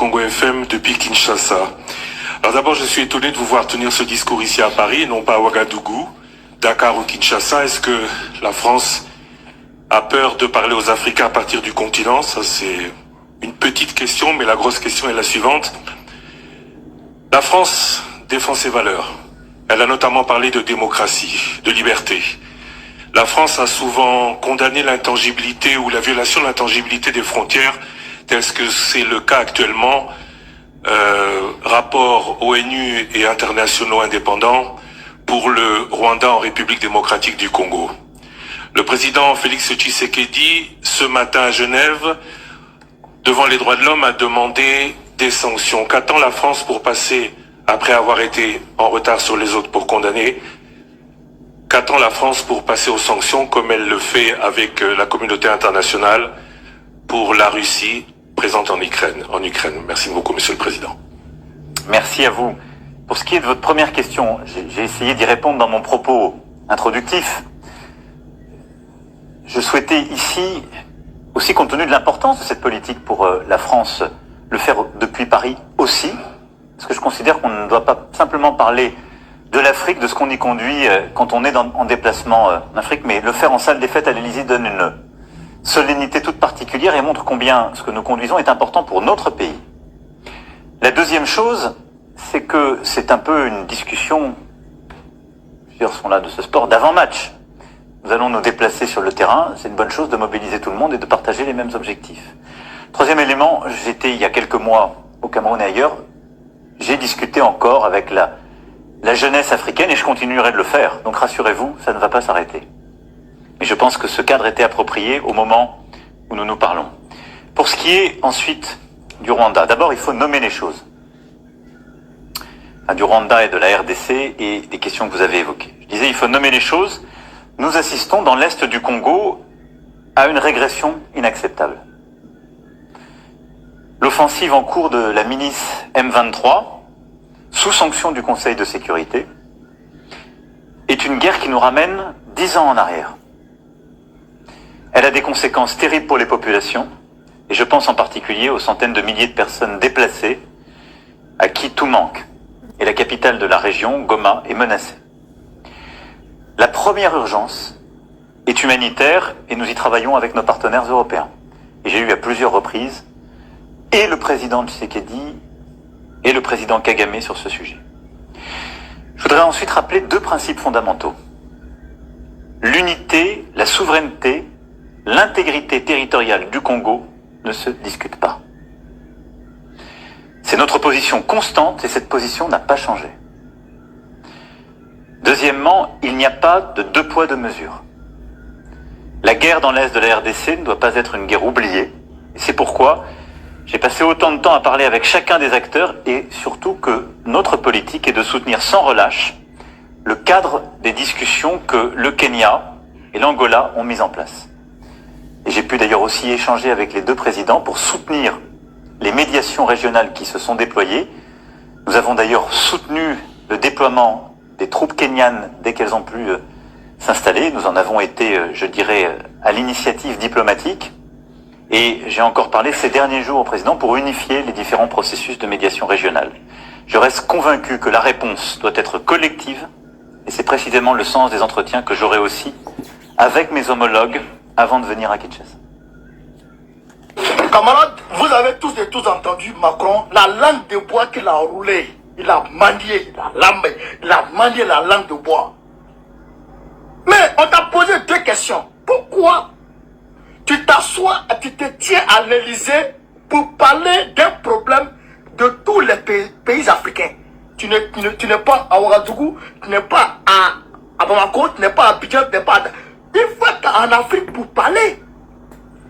Congo FM depuis Kinshasa. Alors d'abord, je suis étonné de vous voir tenir ce discours ici à Paris, et non pas à Ouagadougou, Dakar ou Kinshasa. Est-ce que la France a peur de parler aux Africains à partir du continent? Ça, c'est une petite question, mais la grosse question est la suivante. La France défend ses valeurs. Elle a notamment parlé de démocratie, de liberté. La France a souvent condamné l'intangibilité ou la violation de l'intangibilité des frontières, tel que c'est le cas actuellement. Rapports ONU et internationaux indépendants pour le Rwanda en République démocratique du Congo. Le président Félix Tshisekedi, ce matin à Genève, devant les droits de l'homme, a demandé des sanctions. Qu'attend la France pour passer, après avoir été en retard sur les autres pour condamner, qu'attend la France pour passer aux sanctions comme elle le fait avec la communauté internationale pour la Russie présente en Ukraine. Merci beaucoup, Monsieur le Président. Merci à vous. Pour ce qui est de votre première question, j'ai essayé d'y répondre dans mon propos introductif. Je souhaitais ici, aussi compte tenu de l'importance de cette politique pour la France, le faire depuis Paris aussi, parce que je considère qu'on ne doit pas simplement parler de l'Afrique, de ce qu'on y conduit quand on est en déplacement en Afrique, mais le faire en salle des fêtes à l'Élysée donne une solennité toute particulière et montre combien ce que nous conduisons est important pour notre pays. La deuxième chose, c'est que c'est un peu une discussion, plusieurs sont là de ce sport, d'avant-match. Nous allons nous déplacer sur le terrain, c'est une bonne chose de mobiliser tout le monde et de partager les mêmes objectifs. Troisième élément, j'étais il y a quelques mois au Cameroun et ailleurs, j'ai discuté encore avec la jeunesse africaine et je continuerai de le faire. Donc rassurez-vous, ça ne va pas s'arrêter. Mais je pense que ce cadre était approprié au moment où nous nous parlons. Pour ce qui est ensuite du Rwanda, d'abord il faut nommer les choses. Du Rwanda et de la RDC et des questions que vous avez évoquées. Je disais il faut nommer les choses. Nous assistons dans l'est du Congo à une régression inacceptable. L'offensive en cours de la milice M23, sous sanction du Conseil de sécurité, est une guerre qui nous ramène 10 ans en arrière. Elle a des conséquences terribles pour les populations, et je pense en particulier aux centaines de milliers de personnes déplacées à qui tout manque. Et la capitale de la région, Goma, est menacée. La première urgence est humanitaire, et nous y travaillons avec nos partenaires européens. Et j'ai eu à plusieurs reprises et le président Tshisekedi et le président Kagame sur ce sujet. Je voudrais ensuite rappeler deux principes fondamentaux. L'unité, la souveraineté, l'intégrité territoriale du Congo ne se discutent pas. C'est notre position constante et cette position n'a pas changé. Deuxièmement, il n'y a pas de deux poids, deux mesures. La guerre dans l'est de la RDC ne doit pas être une guerre oubliée. Et c'est pourquoi j'ai passé autant de temps à parler avec chacun des acteurs et surtout que notre politique est de soutenir sans relâche le cadre des discussions que le Kenya et l'Angola ont mis en place. Et j'ai pu d'ailleurs aussi échanger avec les deux présidents pour soutenir les médiations régionales qui se sont déployées. Nous avons d'ailleurs soutenu le déploiement des troupes kenyanes dès qu'elles ont pu s'installer. Nous en avons été, je dirais, à l'initiative diplomatique. Et j'ai encore parlé ces derniers jours au président pour unifier les différents processus de médiation régionale. Je reste convaincu que la réponse doit être collective et c'est précisément le sens des entretiens que j'aurai aussi avec mes homologues avant de venir à Kinshasa. Camarades, vous avez tous et tous entendu Macron, la langue de bois qu'il a roulée. Il a manié la langue de bois. Mais on t'a posé deux questions. Pourquoi tu t'assois et tu te tiens à l'Élysée pour parler d'un problème de tous les pays africains? Tu n'es pas à Ouagadougou, tu n'es pas à Bamako, tu n'es pas à Abidjan, tu n'es pas à... Il faut être en Afrique pour parler.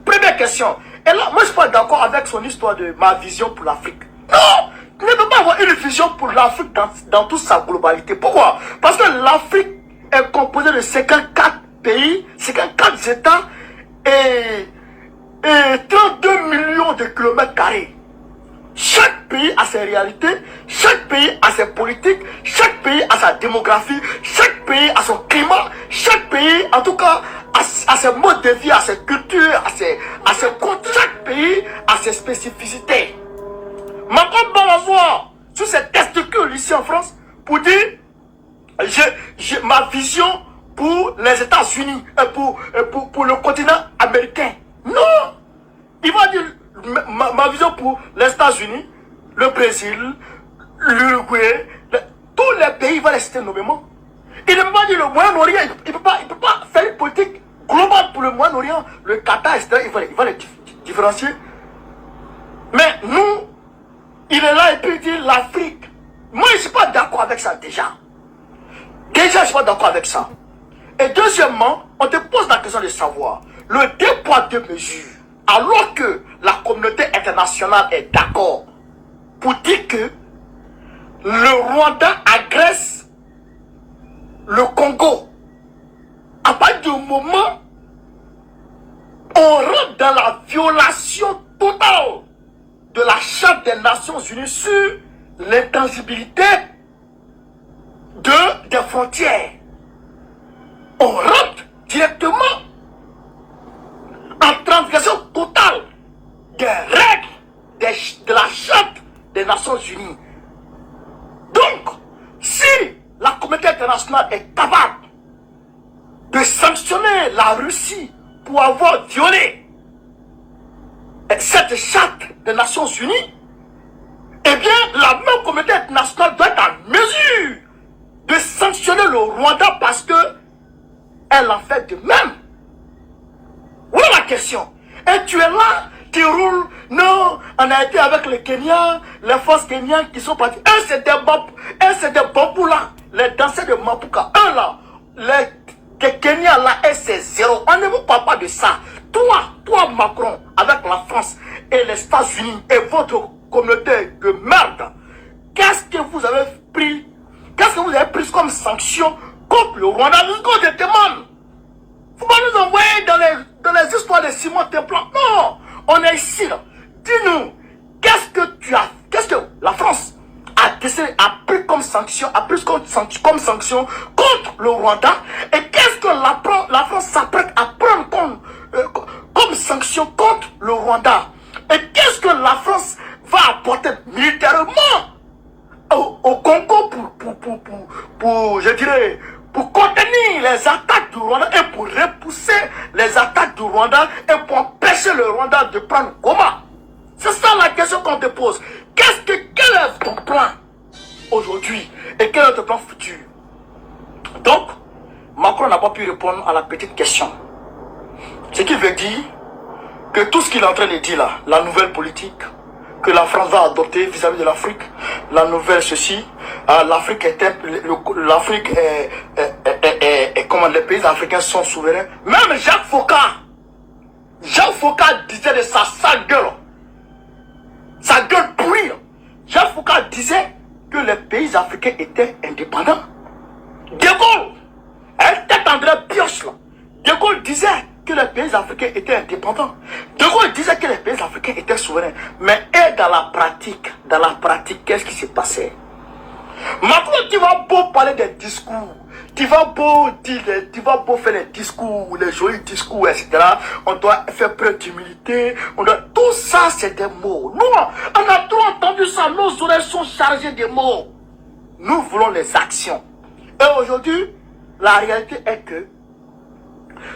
Première question. Et là, moi je suis pas d'accord avec son histoire de ma vision pour l'Afrique. Non! Tu ne peux pas avoir une vision pour l'Afrique dans toute sa globalité. Pourquoi? Parce que l'Afrique est composée de 54 pays, 54 États et 32 millions de kilomètres carrés. Chaque pays a ses réalités, chaque pays a ses politiques, chaque pays a sa démographie, chaque pays a son climat, chaque pays, en tout cas, a ses modes de vie, a ses cultures, a ses comptes. Chaque pays a ses spécificités. Macron va m'asseoir sur ses testicules ici en France pour dire j'ai ma vision pour les États-Unis, pour le continent américain. Non! Il va dire ma vision pour les États-Unis, le Brésil, l'Uruguay, tous les pays, il va les citer nommément. Il ne peut pas dire le Moyen-Orient, il ne peut pas faire une politique globale pour le Moyen-Orient, le Qatar, etc. Il va les différencier. Mais nous, il est là et puis il dit l'Afrique. Moi, je ne suis pas d'accord avec ça déjà. Déjà, je ne suis pas d'accord avec ça. Et deuxièmement, on te pose la question de savoir le 2 poids 2 mesures, alors que la communauté internationale est d'accord pour dire que le Rwanda agresse le Congo. À partir du moment où on rentre dans la violation totale de la Charte des Nations Unies sur l'intangibilité des frontières, on rentre directement en transgression totale des règles de la Charte des Nations Unies. Donc, si la communauté internationale est capable de sanctionner la Russie pour avoir violé cette Charte des Nations Unies, eh bien, la même communauté internationale doit être en mesure de sanctionner le Rwanda parce que elle en fait de même. Voilà la question. Et tu es là, tu roules. Non, on a été avec les Kenyans, les forces kenyanes qui sont partis. Un c'est des bambous là, les danseurs de Mapuka. Un là, les Kenyans là, et c'est zéro. On ne vous parle pas de ça. Toi Macron, avec la France et les États-Unis et votre communauté de merde, qu'est-ce que vous avez pris? Qu'est-ce que vous avez pris comme sanction contre le Rwanda? Nous te demande. Faut pas nous envoyer dans les histoires de Simon Templant. Non, on est ici là. Dis-nous, qu'est-ce que la France a pris comme sanction, comme sanction contre le Rwanda, et qu'est-ce que la France s'apprête à prendre comme sanction contre le Rwanda, et qu'est-ce que la France va apporter militairement au Congo pour contenir les attaques du Rwanda et pour repousser les attaques du Rwanda et pour empêcher le Rwanda de prendre Goma. C'est ça la question qu'on te pose. Quel est ton plan aujourd'hui et quel est ton plan futur? Donc, Macron n'a pas pu répondre à la petite question. Ce qui veut dire que tout ce qu'il est en train de dire là, la nouvelle politique que la France va adopter vis-à-vis de l'Afrique, la nouvelle ceci, l'Afrique est comment les pays africains sont souverains. Même Jacques Faucard disait de sa sale gueule pourrie. Jacques Faucard disait que les pays africains étaient indépendants. De Gaulle, elle tête André Pioche là. De Gaulle disait que les pays africains étaient indépendants. De Gaulle disait que les pays africains étaient souverains. Mais dans la pratique, qu'est-ce qui s'est passé? Macron, tu vas beau parler des discours, tu vas beau faire des discours, les jolis discours, etc. On doit faire preuve d'humilité. Tout ça, c'est des mots. Nous, on a trop entendu ça. Nos oreilles sont chargées de mots. Nous voulons les actions. Et aujourd'hui, la réalité est que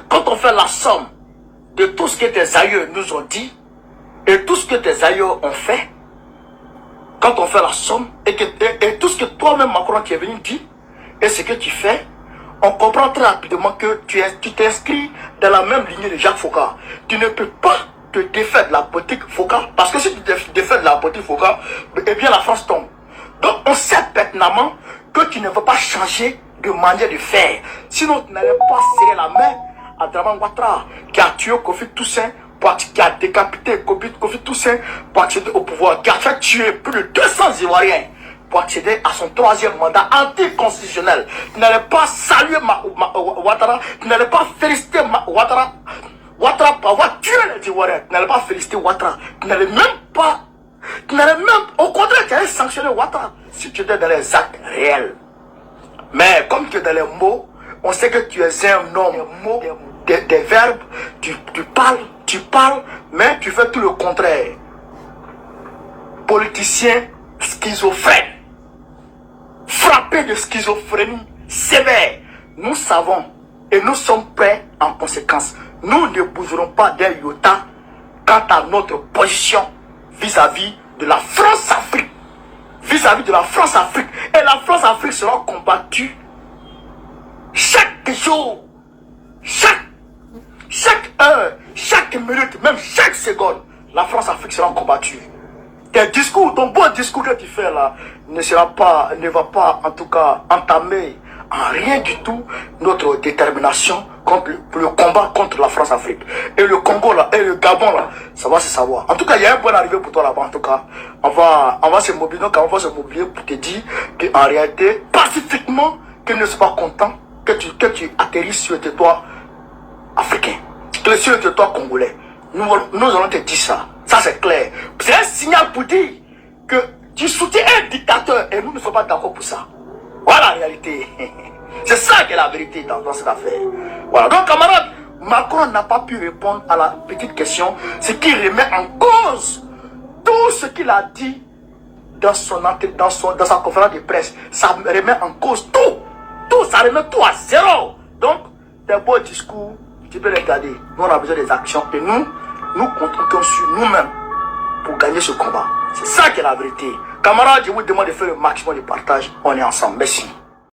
quand on fait la somme de tout ce que tes aïeux nous ont dit et tout ce que tes aïeux ont fait, quand on fait la somme et tout ce que toi-même Macron qui est venu dire et ce que tu fais, on comprend très rapidement que tu t'inscris dans la même lignée de Jacques Faucard. Tu ne peux pas te défaire de la politique Faucard, parce que si tu te défais de la politique Faucard, eh bien la France tombe. Donc on sait pertinemment que tu ne veux pas changer de manière de faire. Sinon tu n'allais pas serrer la main à Draman Ouattara qui a tué Kofi Toussaint, qui a décapité Kofi Toussaint pour accéder au pouvoir, qui a fait tuer plus de 200 Ivoiriens pour accéder à son 3e mandat anticonstitutionnel. Tu n'allais pas saluer Ouattara, tu n'allais pas féliciter Ouattara pour avoir tué les Ivoiriens, tu n'allais pas féliciter Ouattara, tu n'allais même, au contraire, tu allais sanctionner Ouattara si tu étais dans les actes réels. Mais comme tu es dans les mots, on sait que tu es un homme des verbes, tu parles, mais tu fais tout le contraire. politicien schizophrène, frappé de schizophrénie sévère. Nous savons et nous sommes prêts en conséquence. Nous ne bougerons pas d'un iota quant à notre position vis-à-vis de la France-Afrique. Vis-à-vis de la France-Afrique. Et la France-Afrique sera combattue chaque jour, chaque heure, chaque minute, même chaque seconde. La France-Afrique sera combattue. Tes discours, ton beau discours que tu fais là, ne va pas en tout cas entamer en rien du tout notre détermination contre le combat contre la France-Afrique. Et le Congo là, et le Gabon là, ça va se savoir. En tout cas, il y a un bon arrivé pour toi là-bas. En tout cas, on va se mobiliser, donc on va se mobiliser pour te dire qu'en réalité, pacifiquement, que ne sois pas content que tu atterrisses sur le territoire africain, sur le territoire congolais. Nous allons te dire ça. Ça c'est clair. C'est un signal pour dire que tu soutiens un dictateur et nous ne sommes pas d'accord pour ça. Voilà la réalité. C'est ça qui est la vérité dans cette affaire. Voilà. Donc, camarade, Macron n'a pas pu répondre à la petite question, ce qui remet en cause tout ce qu'il a dit dans sa conférence de presse. Ça remet en cause tout, ça remet tout à zéro. Donc, des beaux discours, tu peux les garder. Nous, on a besoin des actions et nous comptons sur nous-mêmes pour gagner ce combat. C'est ça qui est la vérité. Camarades, je vous demande de faire le maximum de partage. On est ensemble. Merci.